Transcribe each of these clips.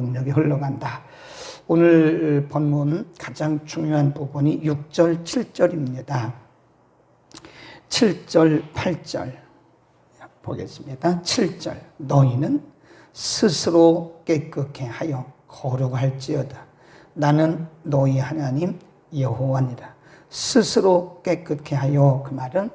능력이 흘러간다. 오늘 본문 가장 중요한 부분이 6절, 7절입니다. 7절, 8절 보겠습니다. 7절 너희는 스스로 깨끗게 하여 거룩할지어다. 나는 너희 하나님 여호와니라. 스스로 깨끗게 하여, 그 말은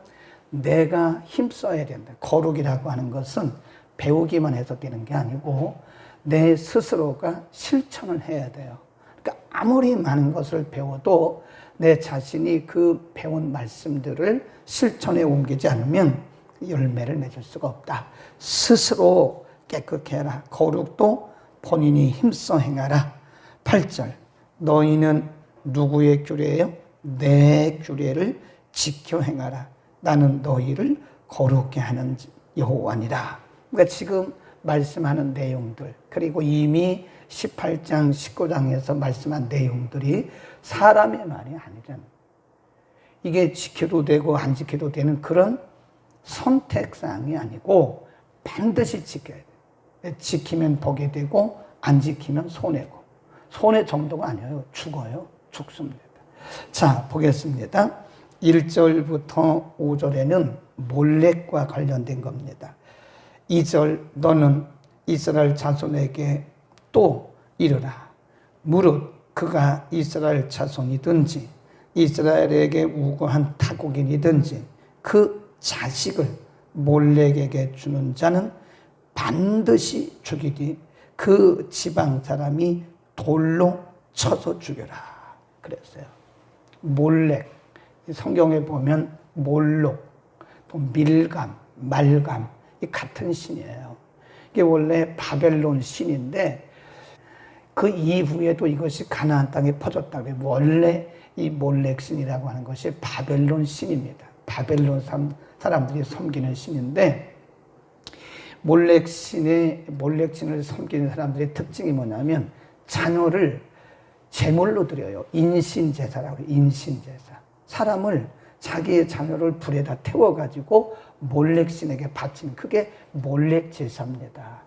내가 힘써야 된다. 거룩이라고 하는 것은 배우기만 해서 되는 게 아니고 내 스스로가 실천을 해야 돼요. 그러니까 아무리 많은 것을 배워도 내 자신이 그 배운 말씀들을 실천에 옮기지 않으면 열매를 맺을 수가 없다. 스스로 깨끗게 해라. 거룩도 본인이 힘써 행하라. 8절 너희는 누구의 규례예요? 내 규례를 지켜 행하라. 나는 너희를 거룩게 하는 여호와니라. 그러니까 지금 말씀하는 내용들, 그리고 이미 18장, 19장에서 말씀한 내용들이 사람의 말이 아니잖아요. 이게 지켜도 되고 안 지켜도 되는 그런 선택사항이 아니고 반드시 지켜야 돼요. 지키면 복이 되고 안 지키면 손해고. 손해 정도가 아니에요. 죽어요. 죽습니다. 자, 보겠습니다. 1절부터 5절에는 몰렉과 관련된 겁니다. 2절 너는 이스라엘 자손에게 또 이르라. 무릇 그가 이스라엘 자손이든지 이스라엘에게 우거한 타국인이든지 그 자식을 몰렉에게 주는 자는 반드시 죽이되 그 지방 사람이 돌로 쳐서 죽여라. 그랬어요. 몰렉, 성경에 보면 몰록, 또 밀감, 말감, 이 같은 신이에요. 이게 원래 바벨론 신인데 그 이후에도 이것이 가나안 땅에 퍼졌다고 해요. 원래 이 몰렉 신이라고 하는 것이 바벨론 신입니다. 바벨론 사람들이 섬기는 신인데 몰렉 신을 섬기는 사람들의 특징이 뭐냐면 자녀를 제물로 드려요. 인신제사라고 해요. 인신제사. 사람을 자기의 자녀를 불에다 태워가지고 몰렉 신에게 바치는, 그게 몰렉 제사입니다.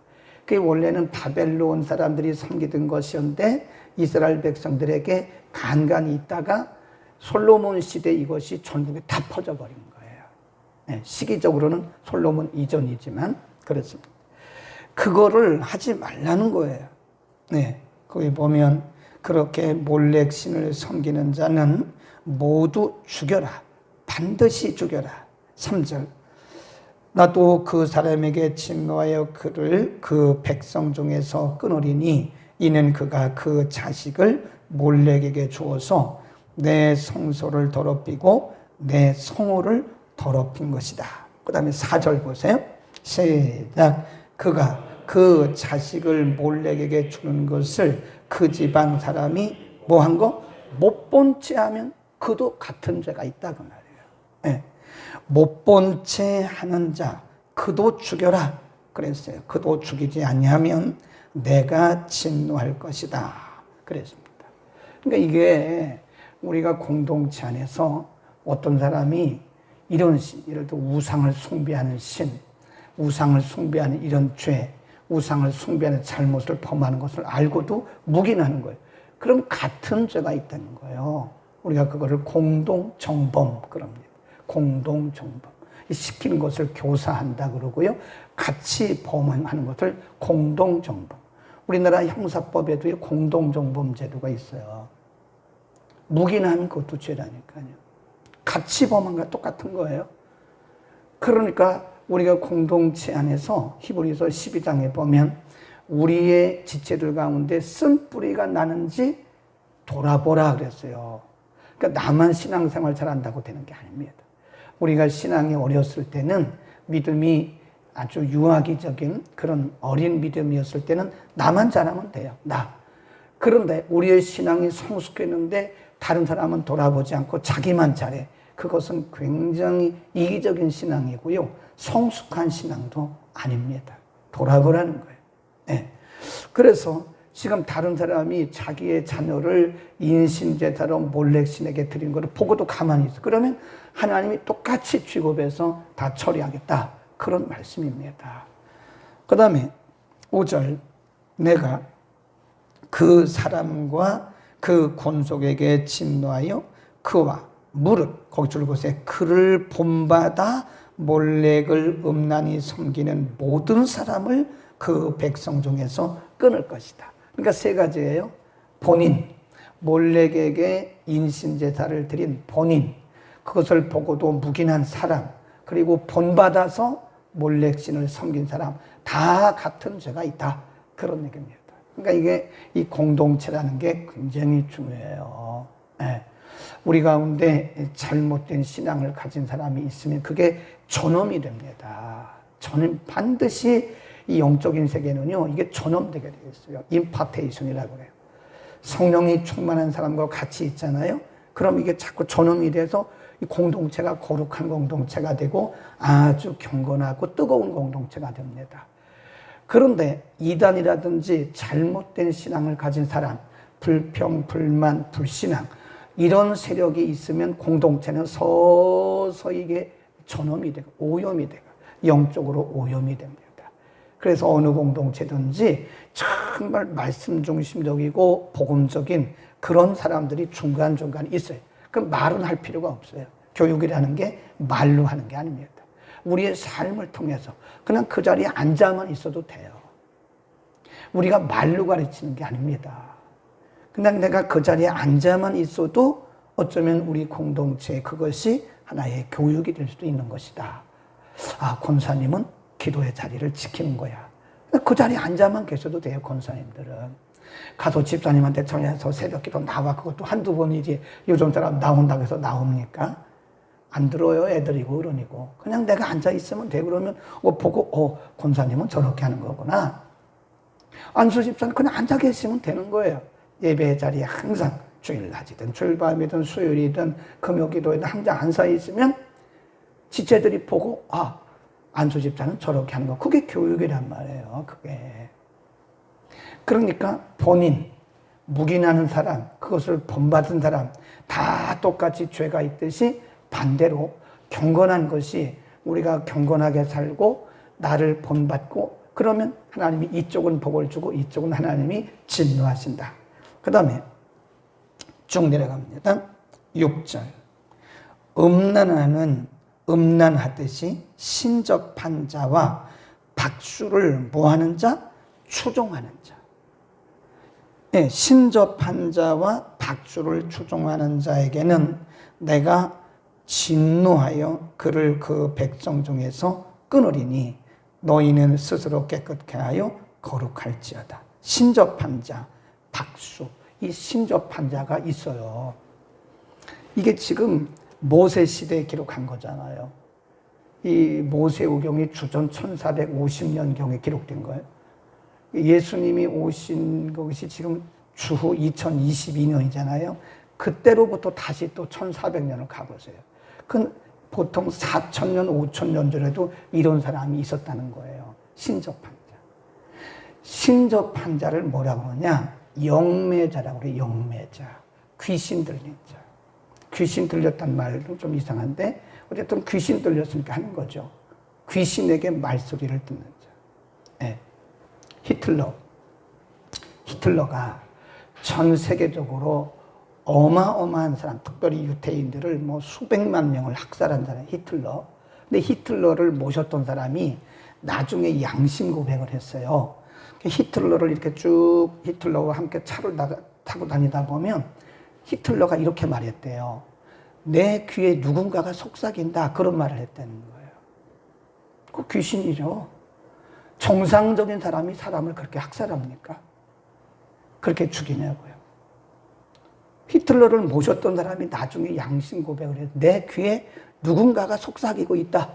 그게 원래는 바벨론 사람들이 섬기던 것이었는데 이스라엘 백성들에게 간간히 있다가 솔로몬 시대 이것이 전국에 다 퍼져버린 거예요. 네, 시기적으로는 솔로몬 이전이지만 그렇습니다. 그거를 하지 말라는 거예요. 네, 거기 보면 그렇게 몰렉 신을 섬기는 자는 모두 죽여라. 반드시 죽여라. 3절 나도 그 사람에게 진노하여 그를 그 백성 중에서 끊으리니 이는 그가 그 자식을 몰렉에게 주어서 내 성소를 더럽히고 내 성호를 더럽힌 것이다. 그 다음에 4절 보세요. 시작. 그가 그 자식을 몰렉에게 주는 것을 그 지방 사람이 뭐 한 거? 못 본 채 하면 그도 같은 죄가 있다 그 말이에요. 네. 못 본 채 하는 자 그도 죽여라 그랬어요. 그도 죽이지 아니하면 내가 진노할 것이다 그랬습니다. 그러니까 이게 우리가 공동체 안에서 어떤 사람이 이런 신, 예를 들어 우상을 숭배하는 신, 우상을 숭배하는 이런 죄, 우상을 숭배하는 잘못을 범하는 것을 알고도 묵인하는 거예요. 그럼 같은 죄가 있다는 거예요. 우리가 그거를 공동정범 그럽니다. 공동정범. 시키는 것을 교사한다 그러고요. 같이 범하는 것을 공동정범. 우리나라 형사법에도 공동정범 제도가 있어요. 묵인하면 그것도 죄라니까요. 같이 범한 것 똑같은 거예요. 그러니까 우리가 공동체 안에서 히브리서 12장에 보면 우리의 지체들 가운데 쓴 뿌리가 나는지 돌아보라 그랬어요. 그러니까 나만 신앙생활 잘한다고 되는 게 아닙니다. 우리가 신앙이 어렸을 때는 믿음이 아주 유아기적인 그런 어린 믿음이었을 때는 나만 잘하면 돼요. 나. 그런데 우리의 신앙이 성숙했는데 다른 사람은 돌아보지 않고 자기만 잘해. 그것은 굉장히 이기적인 신앙이고요. 성숙한 신앙도 아닙니다. 돌아보라는 거예요. 네. 그래서 지금 다른 사람이 자기의 자녀를 인신제사로 몰렉신에게 드린 것을 보고도 가만히 있어. 그러면 하나님이 똑같이 취급해서 다 처리하겠다. 그런 말씀입니다. 그 다음에 5절 내가 그 사람과 그 권속에게 진노하여 그와 무릇 거기 줄 곳에 그를 본받아 몰렉을 음란히 섬기는 모든 사람을 그 백성 중에서 끊을 것이다. 그러니까 세 가지예요. 본인, 몰렉에게 인신제사를 드린 본인, 그것을 보고도 묵인한 사람, 그리고 본받아서 몰렉신을 섬긴 사람, 다 같은 죄가 있다. 그런 얘기입니다. 그러니까 이게 이 공동체라는 게 굉장히 중요해요. 네. 우리 가운데 잘못된 신앙을 가진 사람이 있으면 그게 전염이 됩니다. 반드시 이 영적인 세계는요, 이게 전염되게 되어 있어요. 임파테이션이라고 그래요. 성령이 충만한 사람과 같이 있잖아요. 그럼 이게 자꾸 전염이 돼서 이 공동체가 거룩한 공동체가 되고 아주 경건하고 뜨거운 공동체가 됩니다. 그런데 이단이라든지 잘못된 신앙을 가진 사람, 불평, 불만, 불신앙, 이런 세력이 있으면 공동체는 서서히 이게 전염이 되고 오염이 되고 영적으로 오염이 됩니다. 그래서 어느 공동체든지 정말 말씀 중심적이고 복음적인 그런 사람들이 중간중간 있어요. 그럼 말은 할 필요가 없어요. 교육이라는 게 말로 하는 게 아닙니다. 우리의 삶을 통해서 그냥 그 자리에 앉아만 있어도 돼요. 우리가 말로 가르치는 게 아닙니다. 그냥 내가 그 자리에 앉아만 있어도 어쩌면 우리 공동체에 그것이 하나의 교육이 될 수도 있는 것이다. 아, 권사님은 기도의 자리를 지키는 거야. 그 자리에 앉아만 계셔도 돼요, 권사님들은. 가서 집사님한테 전해서 새벽 기도 나와. 그것도 한두 번이지. 요즘 사람 나온다고 해서 나옵니까? 안 들어요, 애들이고 그러니고. 그냥 내가 앉아 있으면 돼. 그러면 보고 권사님은 저렇게 하는 거구나. 안수 집사는 그냥 앉아 계시면 되는 거예요. 예배 자리에 항상 주일낮이든 주일밤이든 수요일이든 금요기도에든 항상 앉아 있으면 지체들이 보고 안수 집사는 저렇게 하는 거. 그게 교육이란 말이에요. 그게. 그러니까 본인, 묵인하는 사람, 그것을 본받은 사람 다 똑같이 죄가 있듯이 반대로 경건한 것이 우리가 경건하게 살고 나를 본받고 그러면 하나님이 이쪽은 복을 주고 이쪽은 하나님이 진노하신다. 그 다음에 쭉 내려갑니다. 6절. 음란하듯이 신접한 자와 박수를 뭐하는 자? 추종하는 자. 네, 신접한 자와 박수를 추종하는 자에게는 내가 진노하여 그를 그 백성 중에서 끊으리니 너희는 스스로 깨끗게 하여 거룩할지어다. 신접한 자, 박수. 이 신접한 자가 있어요. 이게 지금 모세 시대에 기록한 거잖아요. 이 모세오경이 주전 1450년경에 기록된 거예요. 예수님이 오신 것이 지금 주후 2022년이잖아요. 그때로부터 다시 또 1400년을 가보세요. 그 보통 4000년, 5000년 전에도 이런 사람이 있었다는 거예요. 신접한 자. 신접한 자를 뭐라고 그러냐? 영매자라고 그래요. 영매자. 귀신 들린 자. 귀신 들렸단 말도 좀 이상한데 어쨌든 귀신 들렸으니까 하는 거죠. 귀신에게 말소리를 듣는 자. 네. 히틀러가 전 세계적으로 어마어마한 사람, 특별히 유태인들을 수백만 명을 학살한 사람, 히틀러. 근데 히틀러를 모셨던 사람이 나중에 양심 고백을 했어요. 히틀러를 이렇게 쭉 히틀러와 함께 차를 타고 다니다 보면 히틀러가 이렇게 말했대요. 내 귀에 누군가가 속삭인다. 그런 말을 했다는 거예요. 그 귀신이죠. 정상적인 사람이 사람을 그렇게 학살합니까? 그렇게 죽이냐고요. 히틀러를 모셨던 사람이 나중에 양심 고백을 해서 내 귀에 누군가가 속삭이고 있다.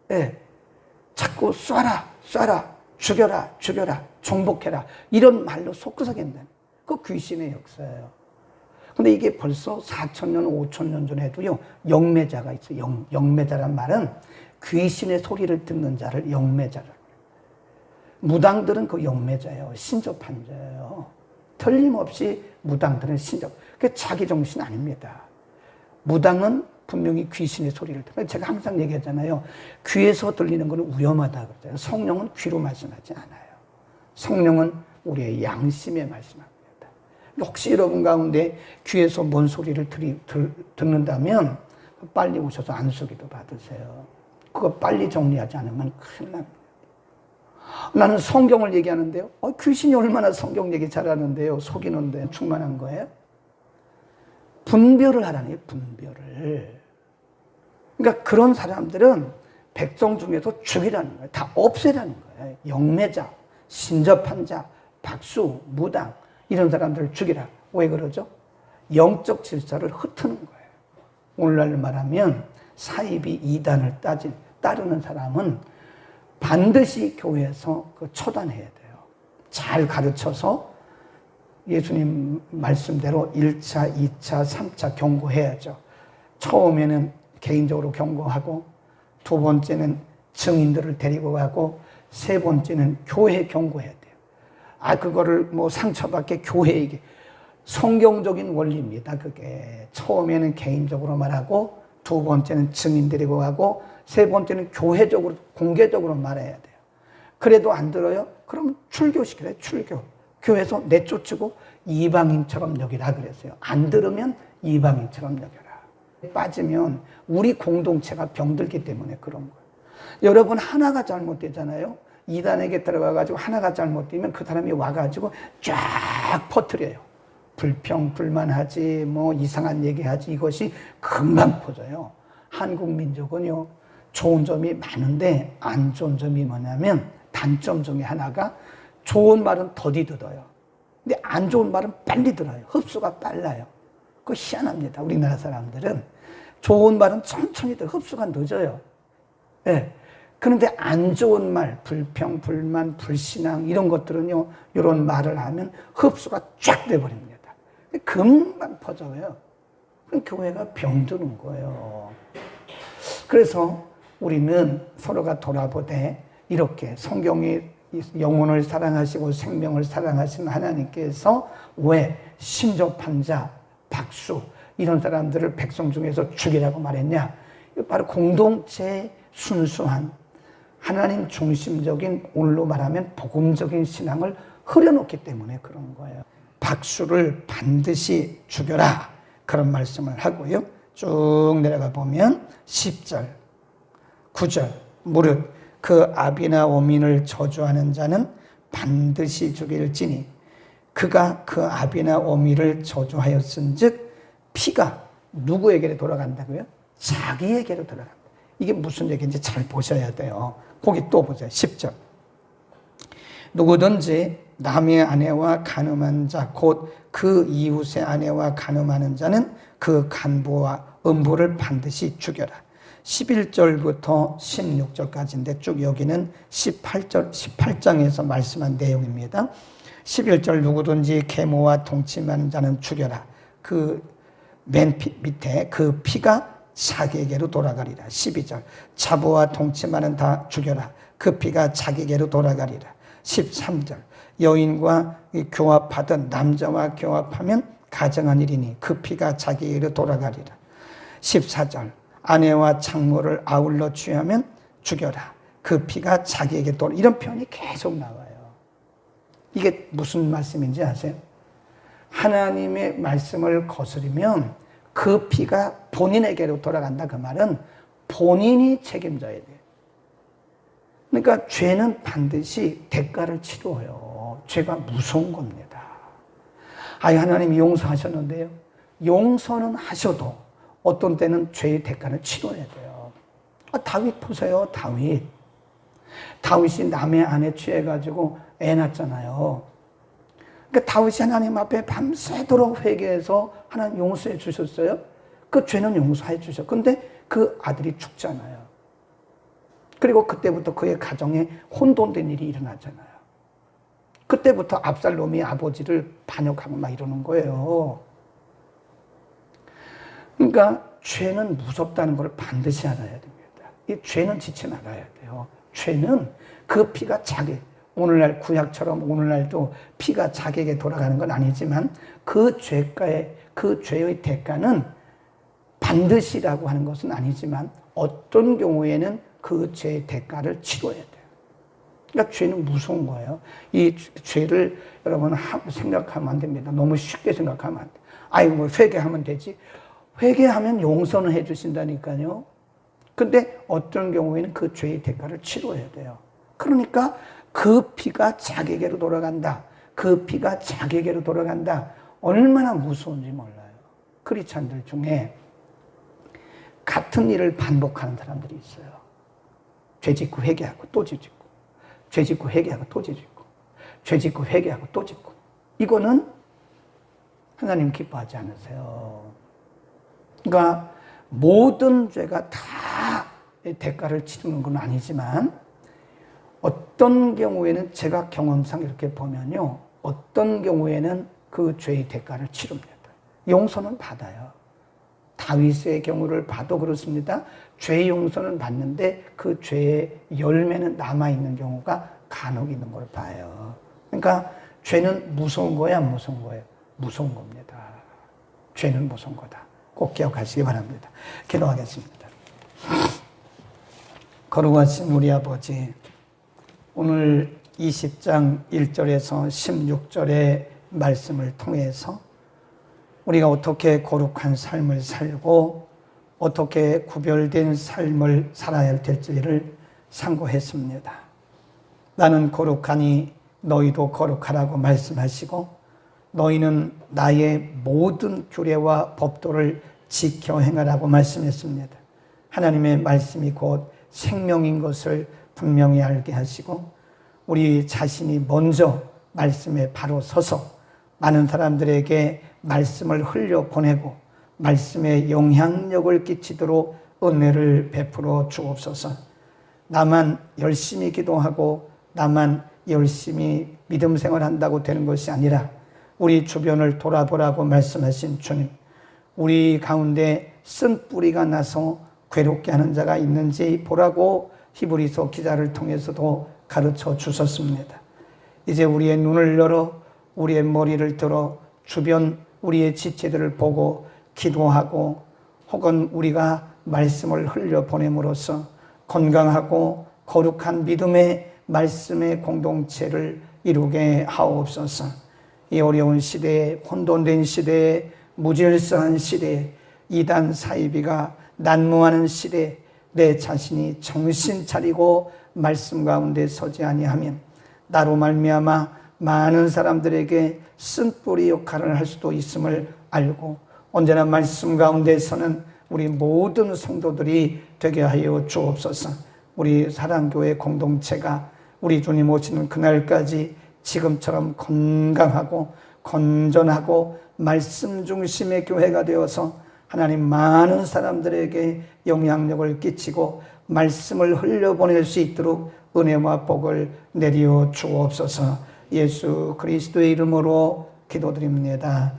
네. 자꾸 쏴라, 죽여라, 정복해라. 이런 말로 속삭인다는 그 귀신의 역사예요. 근데 이게 벌써 4000년, 5000년 전에도요, 영매자가 있어요. 영매자란 말은 귀신의 소리를 듣는 자를 영매자라고 해요. 무당들은 그 영매자예요. 신접한 자예요. 틀림없이 무당들은 신접. 그게 자기 정신 아닙니다. 무당은 분명히 귀신의 소리를 듣는. 제가 항상 얘기하잖아요. 귀에서 들리는 건 위험하다고 그러잖아요. 성령은 귀로 말씀하지 않아요. 성령은 우리의 양심에 말씀합니다. 혹시 여러분 가운데 귀에서 뭔 소리를 듣는다면 빨리 오셔서 안수기도 받으세요. 그거 빨리 정리하지 않으면 큰일 납니다. 나는 성경을 얘기하는데요. 귀신이 얼마나 성경 얘기 잘하는데요. 속이는데 충만한 거예요. 분별을 하라네요. 분별을. 그러니까 그런 사람들은 백성 중에서 죽이라는 거예요. 다 없애라는 거예요. 영매자, 신접한 자, 박수, 무당 이런 사람들을 죽이라. 왜 그러죠? 영적 질서를 흩트는 거예요. 오늘날 말하면 사이비 이단을 따르는 사람은 반드시 교회에서 처단해야 돼요. 잘 가르쳐서 예수님 말씀대로 1차, 2차, 3차 경고해야죠. 처음에는 개인적으로 경고하고 두 번째는 증인들을 데리고 가고 세 번째는 교회 경고해야 돼요. 그거를 상처받게 교회에게 성경적인 원리입니다. 그게 처음에는 개인적으로 말하고 두 번째는 증인 데리고 가고 세 번째는 교회적으로 공개적으로 말해야 돼요. 그래도 안 들어요? 그럼 출교시켜요. 출교. 교회에서 내쫓고 이방인처럼 여기라 그랬어요. 안 들으면 이방인처럼 여겨라. 빠지면 우리 공동체가 병들기 때문에 그런 거예요. 여러분 하나가 잘못되잖아요. 이단에게 들어가가지고 하나가 잘못되면 그 사람이 와가지고 쫙 퍼뜨려요. 불평, 불만하지, 이상한 얘기하지. 이것이 금방 퍼져요. 한국 민족은요, 좋은 점이 많은데 안 좋은 점이 뭐냐면 단점 중에 하나가 좋은 말은 더디 들어요. 근데 안 좋은 말은 빨리 들어요. 흡수가 빨라요. 그거 희한합니다. 우리나라 사람들은 좋은 말은 천천히 들어요. 흡수가 늦어요. 네. 그런데 안 좋은 말, 불평, 불만, 불신앙 이런 것들은요, 이런 말을 하면 흡수가 쫙 돼버립니다. 금방 퍼져요. 그럼 교회가 병드는 거예요. 그래서 우리는 서로가 돌아보되 이렇게 성경이 영혼을 사랑하시고 생명을 사랑하시는 하나님께서 왜 신접한 자, 박수 이런 사람들을 백성 중에서 죽이라고 말했냐? 바로 공동체의 순수한 하나님 중심적인 오늘로 말하면 복음적인 신앙을 흐려놓기 때문에 그런 거예요. 박수를 반드시 죽여라 그런 말씀을 하고요. 쭉 내려가 보면 10절, 9절 무릇 그 아비나 오민을 저주하는 자는 반드시 죽일지니 그가 그 아비나 오미를 저주하였은즉 피가 누구에게로 돌아간다고요? 자기에게로 돌아간다. 이게 무슨 얘기인지 잘 보셔야 돼요. 거기 또 보세요. 10절. 누구든지 남의 아내와 간음한 자 곧 그 이웃의 아내와 간음하는 자는 그 간부와 음부를 반드시 죽여라. 11절부터 16절까지인데 쭉 여기는 18장에서 말씀한 내용입니다. 11절 누구든지 계모와 동침하는 자는 죽여라. 그 맨 밑에 그 피가 자기에게로 돌아가리라. 12절 자부와 동침하는 다 죽여라. 그 피가 자기에게로 돌아가리라. 13절 여인과 교합하던 남자와 교합하면 가정한 일이니 그 피가 자기에게로 돌아가리라. 14절 아내와 장모를 아울러 취하면 죽여라. 그 피가 자기에게 돌아가리라. 이런 표현이 계속 나와요. 이게 무슨 말씀인지 아세요? 하나님의 말씀을 거스르면 그 피가 본인에게로 돌아간다. 그 말은 본인이 책임져야 돼요. 그러니까 죄는 반드시 대가를 치러요. 죄가 무서운 겁니다. 하나님이 용서하셨는데요. 용서는 하셔도 어떤 때는 죄의 대가를 치러야 돼요. 다윗 보세요. 다윗이 남의 아내 취해가지고 애 낳았잖아요. 그러니까 다윗이 하나님 앞에 밤새도록 회개해서 하나님 용서해 주셨어요. 그 죄는 용서해 주셨어요. 근데 그 아들이 죽잖아요. 그리고 그때부터 그의 가정에 혼돈된 일이 일어나잖아요. 그때부터 압살롬이 아버지를 반역하고 막 이러는 거예요. 그러니까 죄는 무섭다는 걸 반드시 알아야 됩니다. 이 죄는 지체 나가야 돼요. 죄는 그 피가 오늘날 구약처럼 오늘날도 피가 자기에게 돌아가는 건 아니지만 그 죄의 대가는 반드시라고 하는 것은 아니지만 어떤 경우에는 그 죄의 대가를 치러야 돼요. 그러니까 죄는 무서운 거예요. 이 죄를 여러분 생각하면 안 됩니다. 너무 쉽게 생각하면 안 돼. 아이고 뭐 회개하면 되지. 회개하면 용서는 해주신다니까요. 근데 어떤 경우에는 그 죄의 대가를 치러야 돼요. 그러니까 그 피가 자기에게로 돌아간다. 그 피가 자기에게로 돌아간다. 얼마나 무서운지 몰라요. 크리스찬들 중에 같은 일을 반복하는 사람들이 있어요. 죄 짓고 회개하고 또 죄 짓고, 죄 짓고 회개하고 또 죄 짓고, 죄 짓고 회개하고 또 짓고. 이거는 하나님 기뻐하지 않으세요. 그러니까 모든 죄가 다 대가를 치르는 건 아니지만 어떤 경우에는 제가 경험상 이렇게 보면요. 어떤 경우에는 그 죄의 대가를 치릅니다. 용서는 받아요. 다윗의 경우를 봐도 그렇습니다. 죄의 용서는 받는데 그 죄의 열매는 남아있는 경우가 간혹 있는 걸 봐요. 그러니까 죄는 무서운 거야, 안 무서운 거예요? 무서운 겁니다. 죄는 무서운 거다. 꼭 기억하시기 바랍니다. 기도하겠습니다. 거룩하신 우리 아버지, 오늘 20장 1절에서 16절의 말씀을 통해서 우리가 어떻게 거룩한 삶을 살고 어떻게 구별된 삶을 살아야 될지를 상고했습니다. 나는 거룩하니 너희도 거룩하라고 말씀하시고 너희는 나의 모든 규례와 법도를 지켜 행하라고 말씀했습니다. 하나님의 말씀이 곧 생명인 것을 분명히 알게 하시고 우리 자신이 먼저 말씀에 바로 서서 많은 사람들에게 말씀을 흘려보내고 말씀에 영향력을 끼치도록 은혜를 베풀어 주옵소서. 나만 열심히 기도하고 나만 열심히 믿음 생활한다고 되는 것이 아니라 우리 주변을 돌아보라고 말씀하신 주님, 우리 가운데 쓴 뿌리가 나서 괴롭게 하는 자가 있는지 보라고 히브리서 기자를 통해서도 가르쳐 주셨습니다. 이제 우리의 눈을 열어 우리의 머리를 들어 주변 우리의 지체들을 보고 기도하고 혹은 우리가 말씀을 흘려보냄으로써 건강하고 거룩한 믿음의 말씀의 공동체를 이루게 하옵소서. 이 어려운 시대에, 혼돈된 시대에, 무질서한 시대에, 이단 사이비가 난무하는 시대에 내 자신이 정신 차리고 말씀 가운데 서지 아니하면 나로 말미암아 많은 사람들에게 쓴뿌리 역할을 할 수도 있음을 알고 언제나 말씀 가운데서는 우리 모든 성도들이 되게 하여 주옵소서. 우리 사랑교회 공동체가 우리 주님 오시는 그날까지 지금처럼 건강하고 건전하고 말씀 중심의 교회가 되어서 하나님 많은 사람들에게 영향력을 끼치고 말씀을 흘려보낼 수 있도록 은혜와 복을 내려 주옵소서. 예수 그리스도의 이름으로 기도드립니다.